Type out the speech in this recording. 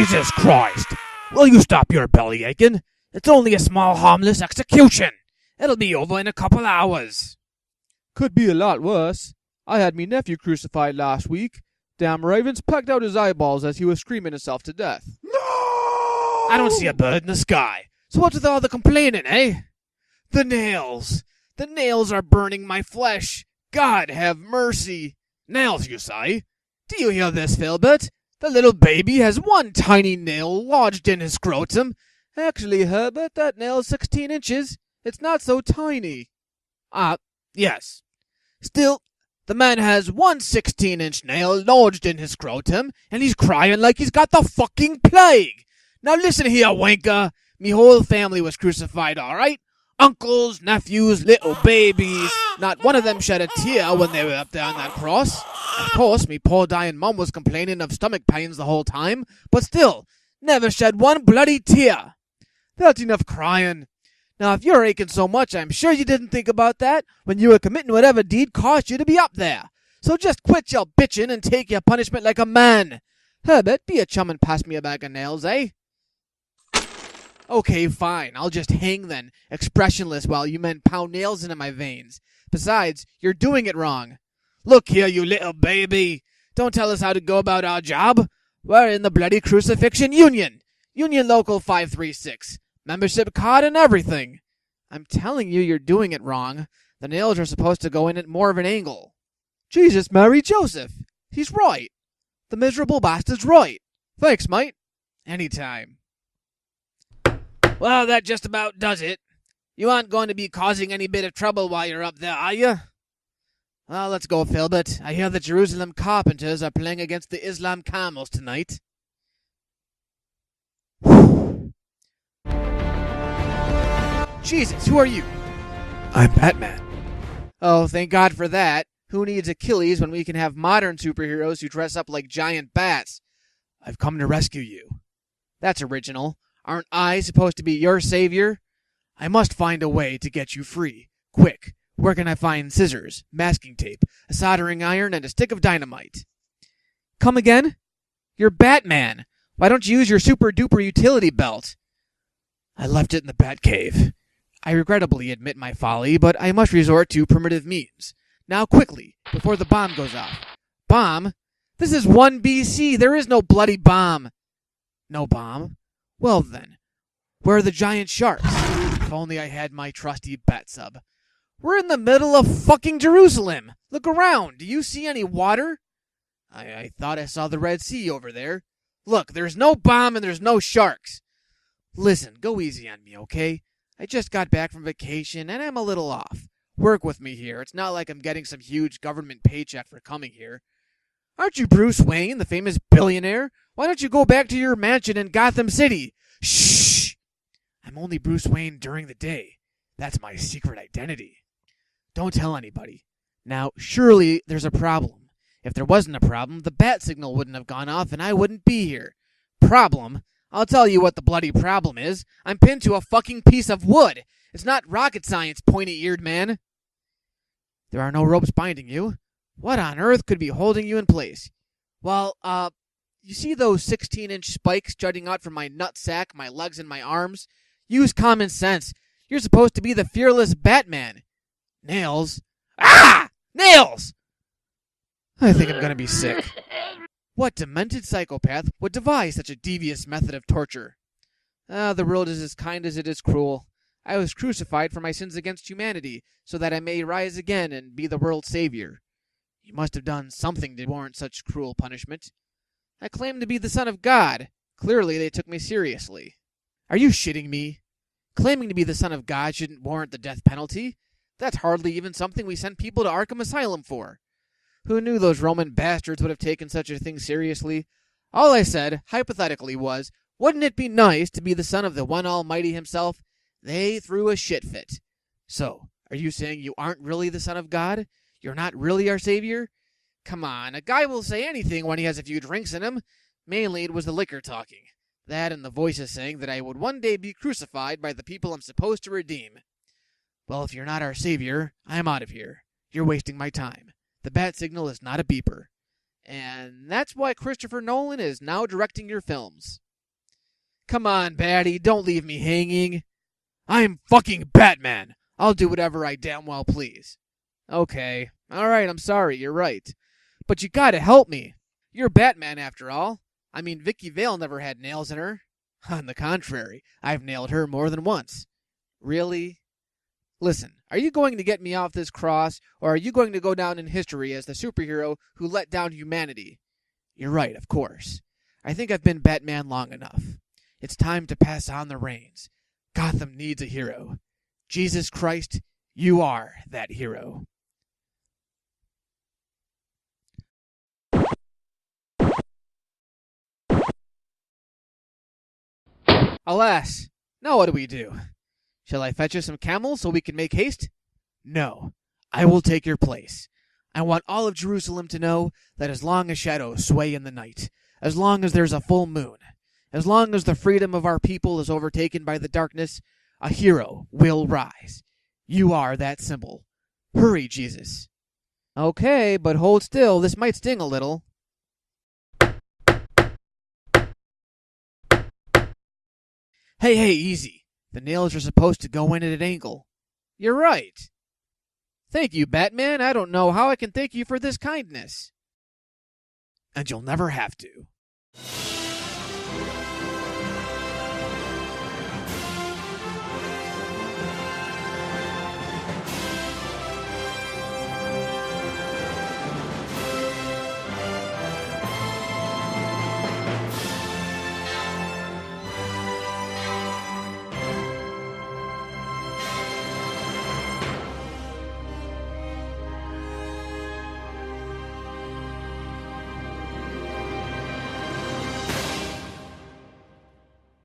Jesus Christ! Will you stop your belly aching? It's only a small harmless execution. It'll be over in a couple hours. Could be a lot worse. I had me nephew crucified last week. Damn ravens pecked out his eyeballs as he was screaming himself to death. No! I don't see a bird in the sky. So what's with all the complaining, eh? The nails. The nails are burning my flesh. God have mercy. Nails, you say? Do you hear this, Filbert? The little baby has one tiny nail lodged in his scrotum. Actually, Herbert, that nail's 16 inches. It's not so tiny. Yes. Still, the man has one 16-inch nail lodged in his scrotum, and he's crying like he's got the fucking plague. Now listen here, wanker. Me whole family was crucified, all right? Uncles, nephews, little babies. Not one of them shed a tear when they were up there on that cross. Of course, me poor dying mum was complaining of stomach pains the whole time, but still, never shed one bloody tear. That's enough crying. Now, if you're aching so much, I'm sure you didn't think about that when you were committing whatever deed caused you to be up there. So just quit your bitching and take your punishment like a man. Herbert, be a chum and pass me a bag of nails, eh? Okay, fine. I'll just hang then, expressionless, while you men pound nails into my veins. Besides, you're doing it wrong. Look here, you little baby. Don't tell us how to go about our job. We're in the bloody Crucifixion Union. Union Local 536. Membership card and everything. I'm telling you, you're doing it wrong. The nails are supposed to go in at more of an angle. Jesus, Mary, Joseph. He's right. The miserable bastard's right. Thanks, mate. Anytime. Well, that just about does it. You aren't going to be causing any bit of trouble while you're up there, are you? Well, let's go, Filbert. I hear the Jerusalem Carpenters are playing against the Islam Camels tonight. Jesus, who are you? I'm Batman. Oh, thank God for that. Who needs Achilles when we can have modern superheroes who dress up like giant bats? I've come to rescue you. That's original. Aren't I supposed to be your savior? I must find a way to get you free. Quick, where can I find scissors, masking tape, a soldering iron, and a stick of dynamite? Come again? You're Batman. Why don't you use your super-duper utility belt? I left it in the Batcave. I regrettably admit my folly, but I must resort to primitive means. Now quickly, before the bomb goes off. Bomb? This is 1 BC. There is no bloody bomb. No bomb? Well then, where are the giant sharks? If only I had my trusty bat sub. We're in the middle of fucking Jerusalem. Look around. Do you see any water? I thought I saw the Red Sea over there. Look, there's no bomb and there's no sharks. Listen, go easy on me, okay? I just got back from vacation and I'm a little off. Work with me here. It's not like I'm getting some huge government paycheck for coming here. Aren't you Bruce Wayne, the famous billionaire? Why don't you go back to your mansion in Gotham City? Shh! I'm only Bruce Wayne during the day. That's my secret identity. Don't tell anybody. Now, surely there's a problem. If there wasn't a problem, the bat signal wouldn't have gone off and I wouldn't be here. Problem? I'll tell you what the bloody problem is. I'm pinned to a fucking piece of wood. It's not rocket science, pointy-eared man. There are no ropes binding you. What on earth could be holding you in place? Well, you see those 16-inch spikes jutting out from my nutsack, my legs, and my arms? Use common sense. You're supposed to be the fearless Batman. Nails? Ah! Nails! I think I'm gonna be sick. What demented psychopath would devise such a devious method of torture? The world is as kind as it is cruel. I was crucified for my sins against humanity, so that I may rise again and be the world's savior. You must have done something to warrant such cruel punishment. I claim to be the Son of God. Clearly they took me seriously. Are you shitting me? Claiming to be the Son of God shouldn't warrant the death penalty. That's hardly even something we send people to Arkham Asylum for. Who knew those Roman bastards would have taken such a thing seriously? All I said, hypothetically, was, wouldn't it be nice to be the son of the one Almighty himself? They threw a shit fit. So, are you saying you aren't really the Son of God? You're not really our savior? Come on, a guy will say anything when he has a few drinks in him. Mainly it was the liquor talking. That and the voices saying that I would one day be crucified by the people I'm supposed to redeem. Well, if you're not our savior, I'm out of here. You're wasting my time. The bat signal is not a beeper. And that's why Christopher Nolan is now directing your films. Come on, Batty, don't leave me hanging. I'm fucking Batman. I'll do whatever I damn well please. Okay, alright, I'm sorry, you're right. But you gotta help me. You're Batman after all. I mean, Vicky Vale never had nails in her. On the contrary, I've nailed her more than once. Really? Listen, are you going to get me off this cross, or are you going to go down in history as the superhero who let down humanity? You're right, of course. I think I've been Batman long enough. It's time to pass on the reins. Gotham needs a hero. Jesus Christ, you are that hero. Alas, now what do we do? Shall I fetch us some camels so we can make haste? No, I will take your place. I want all of Jerusalem to know that as long as shadows sway in the night, as long as there's a full moon, as long as the freedom of our people is overtaken by the darkness, a hero will rise. You are that symbol. Hurry, Jesus. Okay, but hold still. This might sting a little. Hey, easy. The nails are supposed to go in at an angle. You're right. Thank you, Batman. I don't know how I can thank you for this kindness. And you'll never have to.